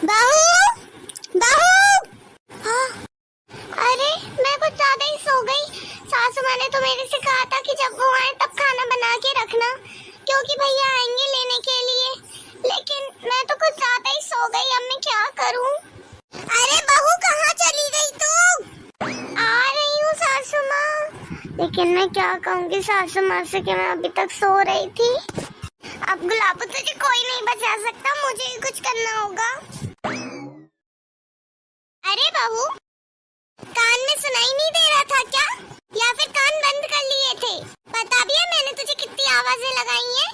बहू बहू। हाँ, अरे मैं कुछ ज्यादा ही सो गई। सासू माँ ने तो मेरे से कहा था कि जब वो आए तब खाना बना के रखना, क्योंकि भैया आएंगे लेने के लिए। लेकिन मैं तो कुछ ज्यादा ही सो गई, अब मैं क्या करूं? अरे बहू कहाँ चली गई तू? आ रही हूँ सासू माँ। लेकिन मैं क्या कहूँगी सासू माँ से कि मैं अभी तक सो रही थी। अब गुलाबो तुझे कोई नहीं बचा सकता, मुझे ही कुछ करना होगा। अरे बहू, कान में सुनाई नहीं दे रहा था क्या, या फिर कान बंद कर लिए थे? बता भी है मैंने तुझे कितनी आवाजें लगाई हैं।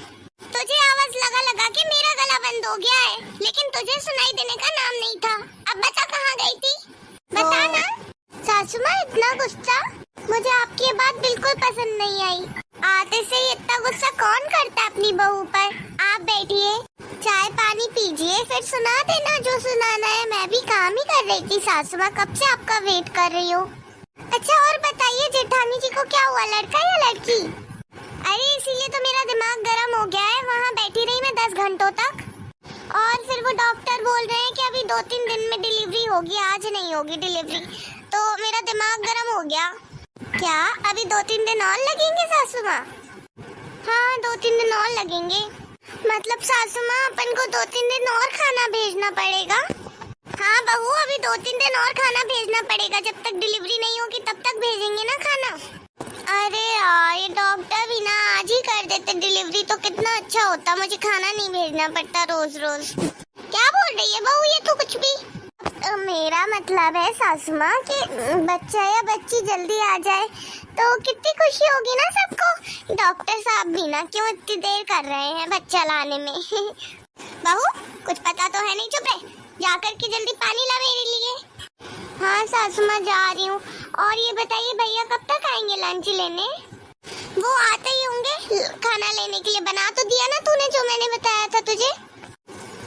तुझे आवाज लगा लगा के मेरा गला बंद हो गया है, लेकिन तुझे सुनाई देने का नाम नहीं था। अब बता कहाँ गई थी, बता ना। सासू माँ इतना गुस्सा, मुझे आपकी ये बात बिल्कुल पसंद नहीं आई। आते से ही इतना गुस्सा कौन करता है अपनी बहू पर। आप बैठिए, चाय पानी पीजिए, फिर सुना देना जो सुनाना है। मैं भी काम ही कर रही थी सासू माँ, कब से आपका वेट कर रही हूँ। अच्छा और बताइए जेठानी जी को क्या हुआ, लड़का या लड़की? अरे इसीलिए तो मेरा दिमाग गर्म हो गया है। वहाँ बैठी रही मैं 10 घंटों तक, और फिर वो डॉक्टर बोल रहे हैं कि अभी 2-3 दिन में डिलीवरी होगी, आज नहीं होगी डिलीवरी। तो मेरा दिमाग गर्म हो गया। क्या अभी 2-3 दिन और लगेंगे सासू माँ? हाँ 2-3 दिन और लगेंगे। मतलब सासू माँ अपन को 2-3 दिन और खाना भेजना पड़ेगा? हाँ बहू, अभी 2-3 दिन और खाना भेजना पड़ेगा। जब तक डिलीवरी नहीं होगी तब तक भेजेंगे ना खाना। अरे यार, ये डॉक्टर भी ना आज ही कर देते डिलीवरी तो कितना अच्छा होता, मुझे खाना नहीं भेजना पड़ता रोज रोज। क्या बोल रही है बहू ये तो कुछ भी? मेरा मतलब है सासू माँ कि बच्चा या बच्ची जल्दी आ जाए तो कितनी खुशी होगी ना सबको। डॉक्टर साहब भी ना क्यों इतनी देर कर रहे हैं बच्चा लाने में। बहू कुछ पता तो है नहीं, चुप रहे, जाकर के जल्दी पानी ला मेरे लिए। हाँ सासू माँ जा रही हूँ। और ये बताइए भैया कब तक आएंगे लंच लेने? वो आते ही होंगे खाना लेने के लिए। बना तो दिया ना तूने जो मैंने बताया था तुझे?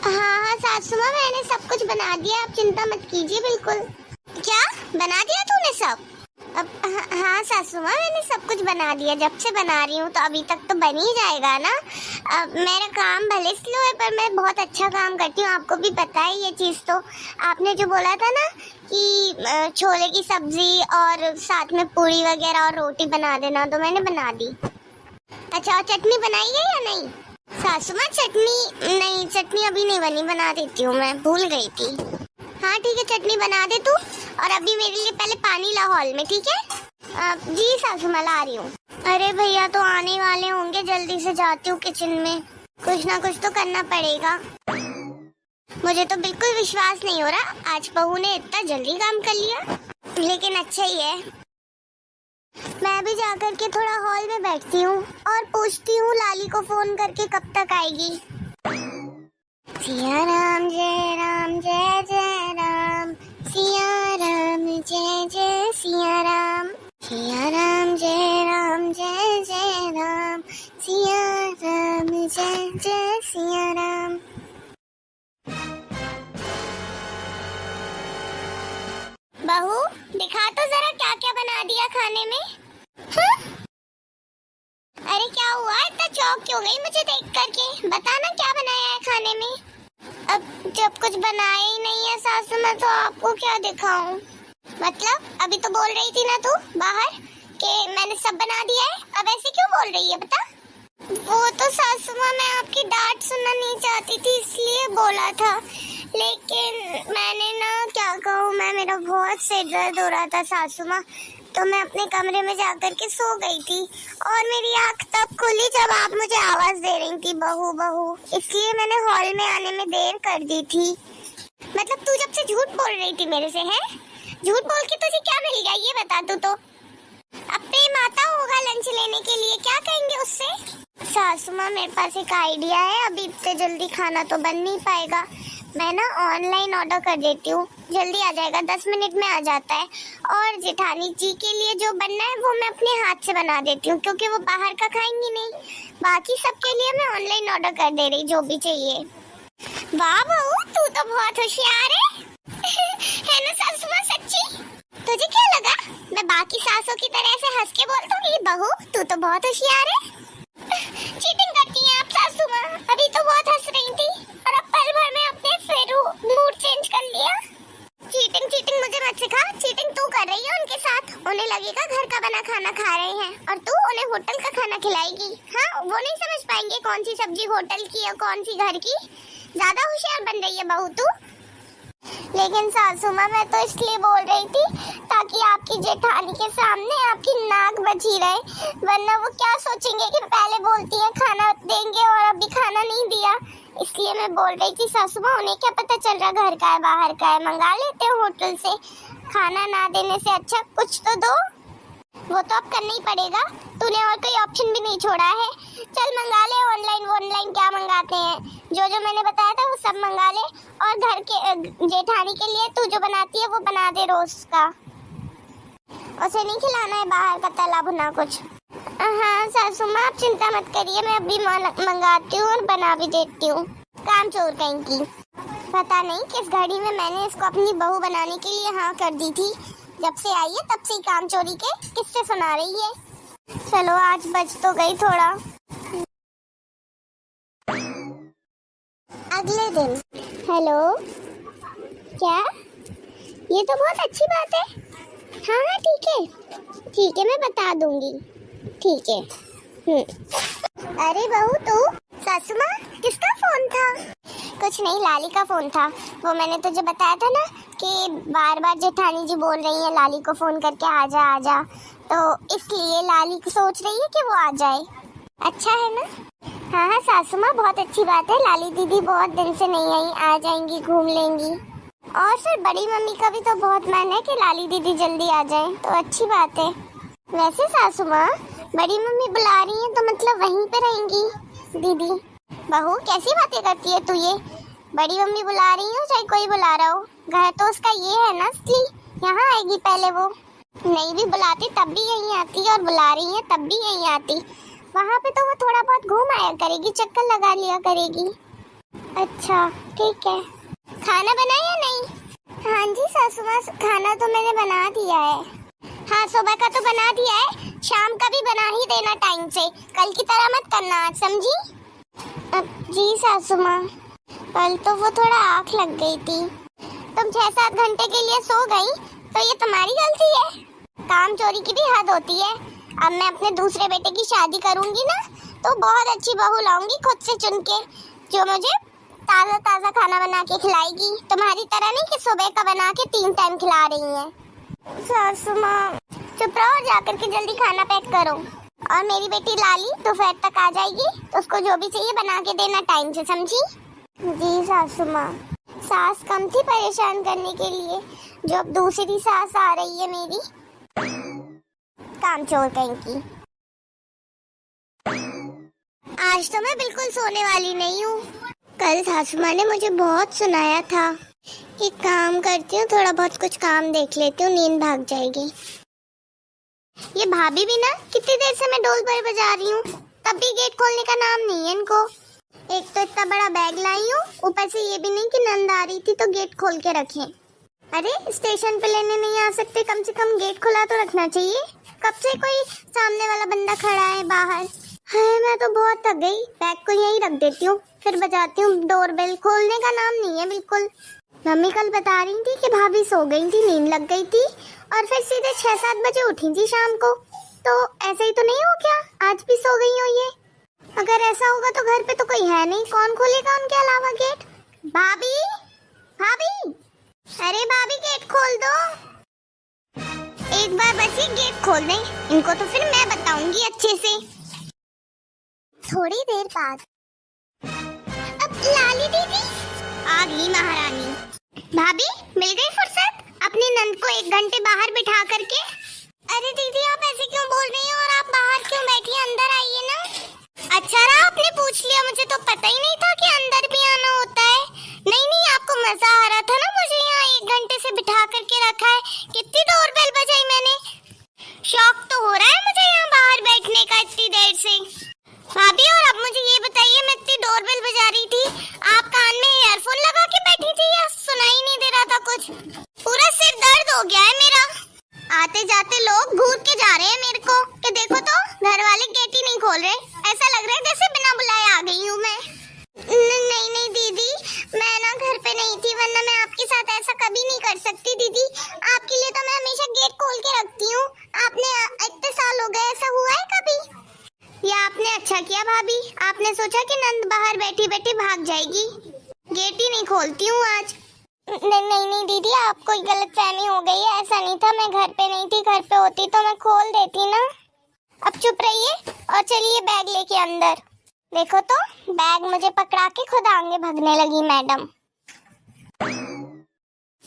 हाँ सासू माँ मैंने सब कुछ बना दिया, आप चिंता मत कीजिए बिल्कुल। क्या बना दिया तूने सब? अब हाँ सासू माँ मैंने सब कुछ बना दिया, जब से बना रही हूँ तो अभी तक तो बन ही जाएगा ना। अब मेरा काम भले स्लो है पर मैं बहुत अच्छा काम करती हूँ, आपको भी पता है ये चीज़। तो आपने जो बोला था ना कि छोले की सब्जी और साथ में पूरी वगैरह और रोटी बना देना, तो मैंने बना दी। अच्छा और चटनी बनाई है या नहीं? सासू माँ चटनी नहीं, चटनी अभी नहीं बनी, बना देती हूँ, मैं भूल गई थी। हाँ ठीक है चटनी बना दे तू, और अभी मेरे लिए पहले पानी ला हॉल में, ठीक है? जी सासू माँ ला रही हूँ। अरे भैया तो आने वाले होंगे, जल्दी से जाती हूँ किचन में, कुछ ना कुछ तो करना पड़ेगा। मुझे तो बिल्कुल विश्वास नहीं हो रहा आज बहू ने इतना जल्दी काम कर लिया, लेकिन अच्छा ही है। मैं भी जाकर के थोड़ा हॉल में बैठती हूँ और पूछती हूँ लाली को फोन करके कब तक आएगी। सिया राम जय राम जय जय राम, सिया राम जय जय सिया राम, सिया राम जय राम जय जय राम, सिया राम जय जय सिया राम। बहू दिखा तो जरा क्या क्या बना दिया खाने में। अरे क्या हुआ, इतना चौंक क्यों गई मुझे देख करके? बताना क्या बनाया है खाने में। अब जब कुछ बनाया ही नहीं है सासू माँ तो आपको क्या दिखाऊं? मतलब अभी तो बोल रही थी ना तू बाहर कि मैंने सब बना दिया है, अब ऐसे क्यों बोल रही है बता? वो तो सासू माँ मैं आपकी डांट सुनना नहीं चाहती थी इसलिए बोला था, लेकिन मैंने ना क्या कहूँ, मेरा बहुत सिर दर्द हो रहा था सासू माँ, तो मैं अपने कमरे में जाकर के सो गई थी और मेरी आँख तब खुली जब आप मुझे आवाज दे रही थी बहू बहू, इसलिए मैंने हॉल में आने में देर कर दी थी। मतलब तू जब से झूठ बोल रही थी मेरे से, है? झूठ बोल के तुझे क्या मिल गया ये बता तू तो। अब पे माता होगा लंच लेने के लिए, क्या कहेंगे उससे? सासू माँ मेरे पास एक आइडिया है, अभी इतने जल्दी खाना तो बन नहीं पाएगा, मैं ना ऑनलाइन ऑर्डर कर देती हूँ, जल्दी आ जाएगा, 10 मिनट में आ जाता है। और जेठानी जी के लिए जो बनना है वो मैं अपने हाथ से बना देती हूँ, क्योंकि वो बाहर का खाएंगी नहीं। बाकी सबके लिए मैं ऑनलाइन ऑर्डर कर दे रही जो भी चाहिए। वाह बहू तू तो बहुत होशियार है। है ना सासू माँ सच्ची? तुझे क्या लगा मैं बाकी सासों की तरह से हंस के बोल दूंगी बहू तू तो बहुत होशियार है? चीटिंग करती हैं आप सासू माँ, अभी तो बहुत हंस रही थी और अब पल भर में अपने फिर मूड चेंज है कौन सी सब्जी होटल की है कौन सी घर की। ज्यादा होशियार बन रही है बहू तू। लेकिन सासू माँ मैं तो इसलिए बोल रही थी ताकि आपकी जेठानी के सामने आपकी नाक बची रहे, वरना वो क्या सोचेंगे कि पहले बोलती है खाना देंगे और अभी खाना नहीं दिया। इसलिए मैं बोल रही थी सासू माँ, उन्हें क्या पता चल रहा घर का है बाहर का है, मंगा लेते हो होटल से। खाना ना देने से अच्छा कुछ तो दो। वो तो अब करना ही पड़ेगा, तूने और कोई ऑप्शन भी नहीं छोड़ा है। चल मंगा ले ऑनलाइन क्या मंगाते हैं, जो जो मैंने बताया था वो सब मंगा ले। और घर के जेठानी के लिए तू जो बनाती है वो बना दे रोज का। उसे नहीं खिलाना है बाहर का तला भुना कुछ। हाँ सासू माँ आप चिंता मत करिए, मैं अभी मंगाती हूँ और बना भी देती हूँ। काम चोर कहीं की। पता नहीं किस घड़ी में मैंने इसको अपनी बहू बनाने के लिए हाँ कर दी थी। जब से आई है तब से ही काम चोरी के किससे सुना रही है। चलो आज बच तो गई थोड़ा। अगले दिन। हेलो, क्या? ये तो बहुत अच्छी बात है। हाँ हाँ ठीक है मैं बता दूंगी। ठीक है। अरे बहू तू। सासू माँ किसका फोन था? कुछ नहीं, लाली का फोन था। वो मैंने तुझे बताया था ना कि बार बार जेठानी जी बोल रही है लाली को फोन करके आजा, तो इसलिए लाली सोच रही है कि वो आ जाए। अच्छा है ना? हाँ सासू माँ बहुत अच्छी बात है, लाली दीदी बहुत दिन से नहीं आई, आ जाएंगी घूम लेंगी। और फिर बड़ी मम्मी का भी तो बहुत मन है कि लाली दीदी जल्दी आ जाए, तो अच्छी बात है। वैसे सासू माँ बड़ी मम्मी बुला रही है तो मतलब वहीं पे रहेंगी दीदी? बहू कैसी बातें करती है तू ये? बड़ी मम्मी बुला रही हो चाहे कोई बुला रहा हो, घर तो उसका ये है ना असली, यहाँ आएगी पहले। वो नहीं भी बुलाती तब भी यहीं आती, और बुला रही है तब भी यहीं आती। वहाँ पे तो वो थोड़ा बहुत घूम आया करेगी, चक्कर लगा लिया करेगी। अच्छा ठीक है। खाना बनाया या नहीं? हाँ जी सासू माँ खाना तो मैंने बना दिया है। हाँ सुबह का तो बना दिया है, शाम का भी बना ही देना टाइम से, कल की तरह मत करना आज, समझी? जी सासू माँ। कल तो वो थोड़ा आँख लग गई थी। तुम 6-7 घंटे के लिए सो गई तो ये तुम्हारी गलती है? काम चोरी की भी हद होती है। अब मैं अपने दूसरे बेटे की शादी करूंगी ना तो बहुत अच्छी बहू लाऊंगी खुद से चुन के, जो मुझे ताज़ा ताज़ा खाना बना के खिलाएगी, तुम्हारी तरह नहीं कि सुबह का बना के 3 टाइम खिला रही है। सासू माँ चुप रहो और जाकर के जल्दी खाना पैक करो। और मेरी बेटी लाली दोपहर तक आ जाएगी तो उसको जो भी चाहिए बना के देना टाइम से, समझी? जी सासू माँ। सास कम थी परेशान करने के लिए, जो अब दूसरी सास आ रही है मेरी, काम चोर कहीं की। आज तो मैं बिल्कुल सोने वाली नहीं हूँ। कल सासू माँ ने मुझे बहुत सुनाया था। एक काम करती हूँ, थोड़ा बहुत कुछ काम देख लेती हूँ, नींद भाग जाएगी। ये भाभी भी ना कितनी देर से मैं डोल पर बजा रही हूँ, तब भी गेट खोलने का नाम नहीं है इनको। एक तो इतना बड़ा बैग लाई हूँ, ऊपर से ये भी नहीं कि नंद आ रही थी तो गेट खोल के रखें। अरे स्टेशन पे लेने नहीं आ सकते, कम से कम गेट खुला तो रखना चाहिए। कब से कोई सामने वाला बंदा खड़ा है बाहर। हाय मैं तो बहुत थक गई, बैग को यहीं रख देती हूँ, फिर बजाती हूँ डोरबेल। खोलने का नाम नहीं है बिल्कुल। मम्मी कल बता रही थी कि भाभी सो गई थी, नींद लग गई थी और फिर सीधे 6-7 बजे उठी थी शाम को। तो ऐसे ही तो नहीं हो क्या, आज भी सो गई हो ये? अगर ऐसा होगा तो घर पे तो कोई है नहीं, कौन खोलेगा उनके अलावा गेट? भाभी भाभी, अरे भाभी गेट खोल दो। एक बार बस ये गेट खोल दें इनको तो फिर मैं बताऊंगी अच्छे से। थोड़ी देर बाद अब लाली दीदी आ गई महारानी। भाभी मिल गई फुर्सत अपनी नंद को 1 घंटे बाहर बिठा करके? अरे दीदी आप ऐसे क्यों बोल रही हैं, और आप बाहर क्यों बैठी हैं, अंदर आइए ना। अच्छा रहा आपने पूछ लिया, मुझे तो पता ही नहीं था कि अंदर भी आना होता है। नहीं आपको मजा आ रहा था ना, मुझे यहाँ 1 घंटे से बिठा करके रखा है, कितनी डोरबेल बजाई मैंने। शौक तो हो रहा है मुझे यहाँ बाहर बैठने का इतनी देर से। भाभी और अब मुझे ये बताइए, मैं इतनी डोरबेल बजा रही थी, आप कान में ईयरफोन लगा के बैठी थी या सुनाई नहीं दे रहा था कुछ? पूरा सिर दर्द हो गया है मेरा। आते जाते लोग घूर के जा रहे हैं मेरे को कि देखो तो घर वाले गेट ही नहीं खोल रहे, ऐसा लग रहा है जैसे बिना बुलाए आ गई हूँ मैं। नहीं दीदी, मैं ना घर पे नहीं थी, वरना मैं आपके साथ ऐसा कभी नहीं कर सकती दीदी। आपके लिए तो मैं हमेशा गेट खोल के रखती हूँ। आपने इतने साल हो गए, ऐसा हुआ है कभी? या आपने अच्छा किया भाभी, आप आपने सोचा कि नंद बाहर बैठी बैठी भाग जाएगी। गेट ही नहीं खोलती हूँ आज। नहीं नहीं नहीं दीदी, आपको गलतफहमी हो गई है। ऐसा नहीं था, मैं घर पे नहीं थी। घर पे होती तो मैं खोल देती ना। अब चुप रहिए और चलिए बैग लेके अंदर। देखो तो, बैग मुझे पकड़ा के खुद आगे भागने लगी मैडम।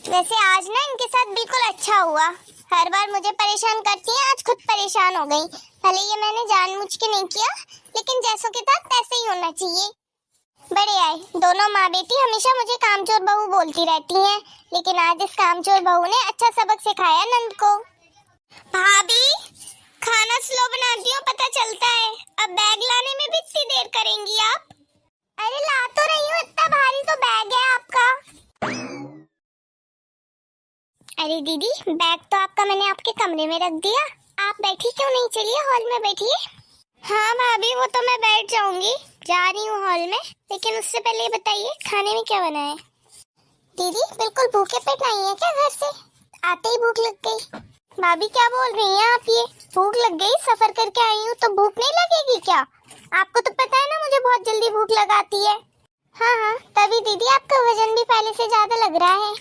वैसे आज ना इनके साथ बिल्कुल अच्छा हुआ। हर बार मुझे परेशान करती हैं, आज खुद परेशान हो गई। भले ये मैंने जानबूझ के नहीं किया, लेकिन जैसों के साथ तैसे ही होना चाहिए। बड़े आए, दोनों माँ बेटी हमेशा मुझे कामचोर बहू बोलती रहती हैं, लेकिन आज इस कामचोर बहू ने अच्छा सबक सिखाया नंद को। भाभी, खाना स्लो बनाती हूँ, पता चलता है। अब बैग लाने में भी इतनी देर करेंगी आप? अरे ला तो रही हूँ, इतना भारी तो बैग है आपका। अरे दीदी, बैग तो आपका मैंने आपके कमरे में रख दिया। आप बैठी क्यों नहीं? चलिए हॉल में बैठिए। हाँ भाभी, वो तो मैं बैठ जाऊंगी, जा रही हूँ हॉल में। लेकिन उससे पहले बताइए खाने में क्या बना है? दीदी बिल्कुल भूखे पेट आई है क्या घर से? आते ही भूख लग गई। भाभी क्या बोल रही हैं आप ये? भूख लग गई? सफर करके आई हूँ तो भूख नहीं लगेगी क्या? आपको तो पता है ना मुझे बहुत जल्दी भूख लगाती है। हाँ हाँ, तभी दीदी आपका वजन भी पहले से ज्यादा लग रहा है।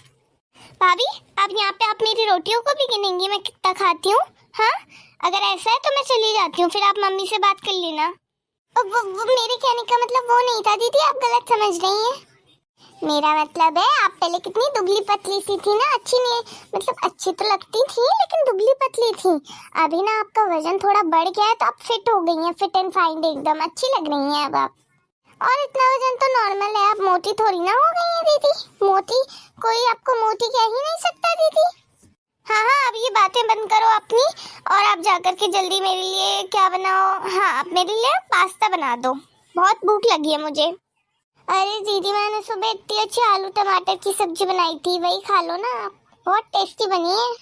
भाभी, अब यहाँ पे आप मेरी रोटियों को भी गिनेंगी मैं कितना खाती हूँ? हाँ, अगर ऐसा है तो मैं चली जाती हूँ, फिर आप मम्मी से बात कर लेना। वो मेरे कहने का मतलब वो नहीं था दीदी, आप गलत समझ रही हैं। मेरा मतलब है आप पहले कितनी दुबली पतली सी थी ना, अच्छी नहीं, मतलब अच्छी तो लगती थी लेकिन दुबली पतली थी। अभी ना आपका वजन थोड़ा बढ़ गया है तो आप फिट हो गई हैं, फिट एंड फाइन एकदम अच्छी लग रही हैं अब आप। और इतना वजन तो नॉर्मल है, आप मोटी थोड़ी ना हो गई हैं दीदी। मोटी, कोई आपको मोटी कह ही नहीं सकता दीदी। हाँ हाँ, अब ये बातें बंद करो अपनी, और आप जाकर के जल्दी मेरे लिए क्या बनाओ? हाँ, आप मेरे लिए पास्ता बना दो, बहुत भूख लगी है मुझे। अरे दीदी, मैंने सुबह इतनी अच्छी आलू टमाटर की सब्जी बनाई थी, वही खा लो ना आप, बहुत टेस्टी बनी है।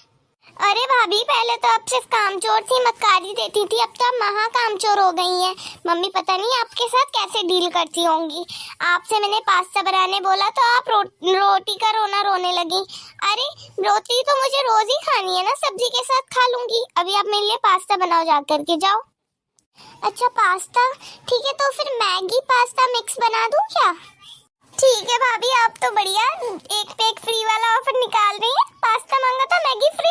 अरे भाभी, पहले तो आप सिर्फ कामचोर थी, मक्कारी देती थी, अब तो आप महा कामचोर हो गई हैं। मम्मी पता नहीं आपके साथ कैसे डील करती होंगी। आपसे मैंने पास्ता बनाने बोला तो आप रोटी का रोना रोने लगी। अरे रोटी तो मुझे रोज ही खानी है ना, सब्जी के साथ खा लूंगी। अभी आप मेरे लिए पास्ता बनाओ, जा करके जाओ। अच्छा पास्ता, ठीक है, तो फिर मैगी पास्ता मिक्स बना दूं क्या? ठीक है भाभी, आप तो बढ़िया एक पे एक फ्री वाला ऑफर निकाल रही हैं। पास्ता मांगा था मैगी फ्री।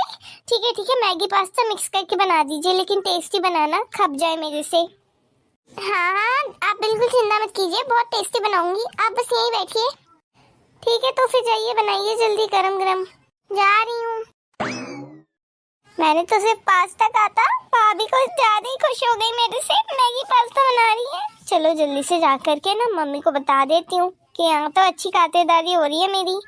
ठीक है, मैगी पास्ता मिक्स करके बना दीजिए, लेकिन टेस्टी बनाना, खप जाए मेरे से। हाँ हाँ, आप बिल्कुल चिंता मत कीजिए, बहुत टेस्टी बनाऊंगी, आप बस यहीं बैठिए। ठीक है, तो फिर जाइए बनाइए जल्दी, गरम गरम। जा रही हूँ। मैंने तो सिर्फ पास्ता कहा था, भाभी को ज्यादा ही खुश हो गई मेरे से, मैगी पास्ता बना रही है। चलो जल्दी से जा करके ना मम्मी को बता देती हूँ कि यहाँ तो अच्छी खातिरदारी हो रही है मेरी।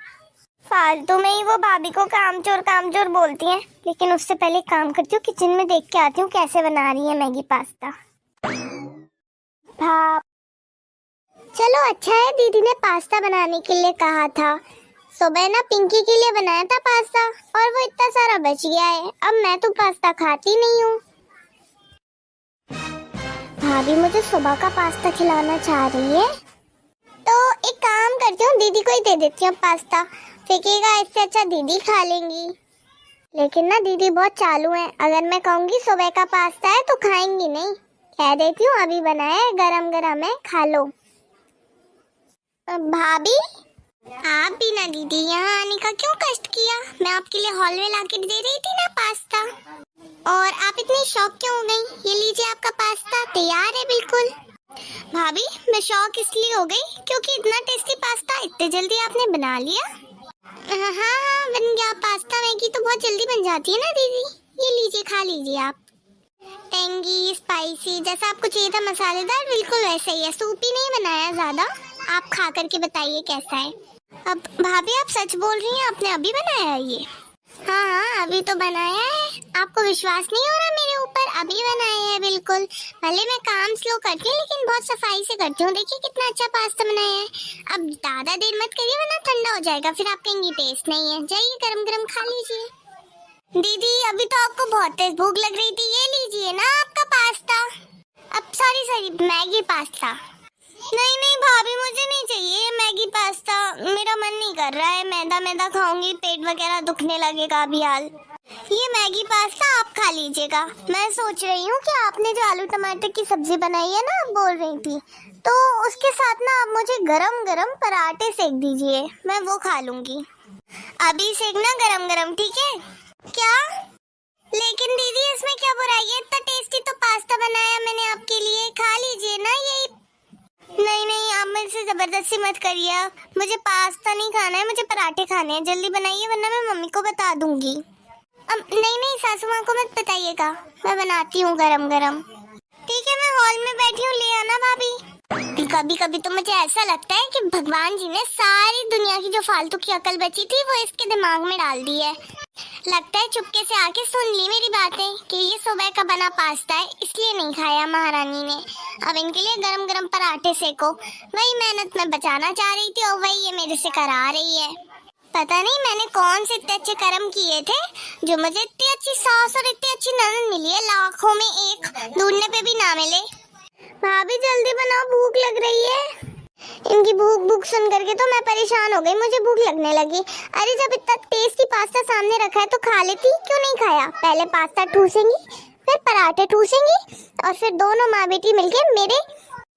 फालतू में ही वो भाभी को कामचोर बोलती हैं, लेकिन उससे पहले काम करती हूँ, किचन में देख के आती हूँ कैसे बना रही है मैगी पास्ता। भाप, चलो अच्छा है दीदी ने पास्ता बनाने के लिए कहा था। सुबह ना पिंकी के लिए बनाया था पास्ता, और वो इतना सारा बच गया है। अब मैं तो पास्ता खाती नहीं हूँ। भाभी मुझे सुबह का पास्ता खिलाना चाह रही है, तो एक काम करती हूँ, दीदी को ही दे देती हूँ पास्ता। फेंकेगा इससे अच्छा दीदी खा लेंगी। लेकिन ना दीदी बहुत चालू है, अगर मैं कहूँगी सुबह का पास्ता है तो खाएंगी नहीं। कह देती हूँ अभी बनाया है, गरम गरम है, खा लो। भाभी, आप भी ना दीदी यहाँ आने का क्यों कष्ट किया? मैं आपके लिए हॉल में लाके दे रही थी ना पास्ता, और आप इतनी शौक क्यों हो गई? ये लीजिए आपका पास्ता तैयार है बिल्कुल। भाभी, मैं शौक इसलिए हो गई क्योंकि इतना टेस्टी पास्ता इतने जल्दी आपने बना लिया। हाँ हाँ, बन गया पास्ता। मैगी तो बहुत जल्दी बन जाती है ना दीदी। ये लीजिए, खा लीजिए आप। टेंगी स्पाइसी जैसा आपको चाहिए था, मसालेदार, बिल्कुल वैसे ही है। सूपी नहीं बनाया ज्यादा। आप खा करके बताइए कैसा है। अब भाभी आप सच बोल रही हैं, आपने अभी बनाया है ये? हाँ हाँ, अभी तो बनाया है। आपको विश्वास नहीं हो रहा मेरे ऊपर? अभी बनाया है बिल्कुल। भले मैं काम स्लो करती हूँ लेकिन बहुत सफाई से करती हूँ। देखिए कितना अच्छा पास्ता बनाया है। अब ज्यादा देर मत करिए वरना ठंडा हो जाएगा, फिर आप कहेंगी टेस्ट नहीं है। जाइए गरम गरम खा लीजिए। दीदी अभी तो आपको बहुत तेज भूख लग रही थी, ये लीजिए ना आपका पास्ता। अब सॉरी मैगी पास्ता। नहीं भाभी, मुझे नहीं चाहिए मैगी पास्ता, मेरा मन नहीं कर रहा है। मैदा मैदा मैदा खाऊंगी, पेट वगैरह दुखने लगेगा अभी हाल। ये मैगी पास्ता आप खा लीजिएगा। मैं सोच रही हूँ कि आपने जो आलू टमाटर की सब्जी बनाई है ना, आप बोल रही थी, तो उसके साथ ना आप मुझे गरम गरम पराठे सेक दीजिए, मैं वो खा लूंगी। अभी सेकना गरम गरम, ठीक है? क्या? लेकिन दीदी इसमें क्या बुराई है? इतना टेस्टी तो पास्ता बनाया मैंने आपके लिए, खा लीजिए ना। यही नहीं नहीं, आप मेरे से जबरदस्ती मत करिए। मुझे पास्ता नहीं खाना है, मुझे पराठे खाने हैं। जल्दी बनाइए वरना मैं मम्मी को बता दूंगी। नहीं नहीं सासू माँ को मत बताइएगा, मैं बनाती हूँ गरम गरम। ठीक है, मैं हॉल में बैठी हूँ, ले आना भाभी। कभी कभी तो मुझे ऐसा लगता है कि भगवान जी ने सारी दुनिया की जो फालतू की अकल बची थी वो इसके दिमाग में डाल दी है। लगता है चुपके से आके सुन ली मेरी बातें कि ये सुबह का बना पास्ता है, इसलिए नहीं खाया महारानी ने। अब इनके लिए गरम गरम पराठे सेको। वही मेहनत मैं बचाना चाह रही थी और वही ये मेरे से करा रही है। पता नहीं मैंने कौन से इतने अच्छे कर्म किए थे जो मुझे इतनी अच्छी सास और इतनी अच्छी ननद मिली है, लाखों में एक, ढूंढने पे भी ना मिले। भाभी जल्दी बनाओ, भूख लग रही है। इनकी भूख भूख सुन करके तो मैं परेशान हो गई, मुझे भूख लगने लगी। अरे जब इतना टेस्टी पास्ता सामने रखा है तो खा लेती, क्यों नहीं खाया? पहले पास्ता ठूसेंगी, फिर पराठे ठूसेंगी और फिर दोनों माँ बेटी मिलके मेरे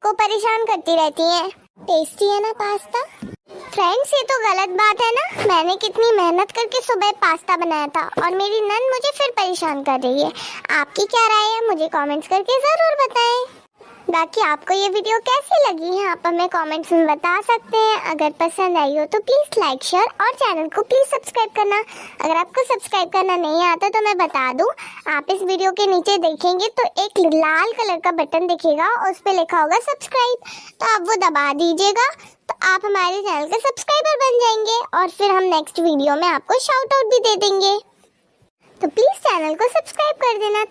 को परेशान करती रहती हैं। टेस्टी है ना पास्ता? फ्रेंड्स ये तो गलत बात है ना, मैंने कितनी मेहनत करके सुबह पास्ता बनाया था और मेरी नन मुझे फिर परेशान कर रही है। आपकी क्या राय है मुझे कमेंट्स करके जरूर बताएं। बाकी आपको ये वीडियो कैसी लगी है आप हमें कमेंट्स में बता सकते हैं। अगर पसंद आई हो तो प्लीज लाइक शेयर और चैनल को प्लीज सब्सक्राइब करना। अगर आपको सब्सक्राइब करना नहीं आता तो मैं बता दूं, आप इस वीडियो के नीचे देखेंगे तो एक लाल कलर का बटन दिखेगा, उस पे लिखा होगा सब्सक्राइब, तो आप वो दबा दीजिएगा तो आप हमारे चैनल के सब्सक्राइबर बन जाएंगे और फिर हम नेक्स्ट वीडियो में आपको शाउट आउट भी दे देंगे। तो प्लीज चैनल को सब्सक्राइब कर देना।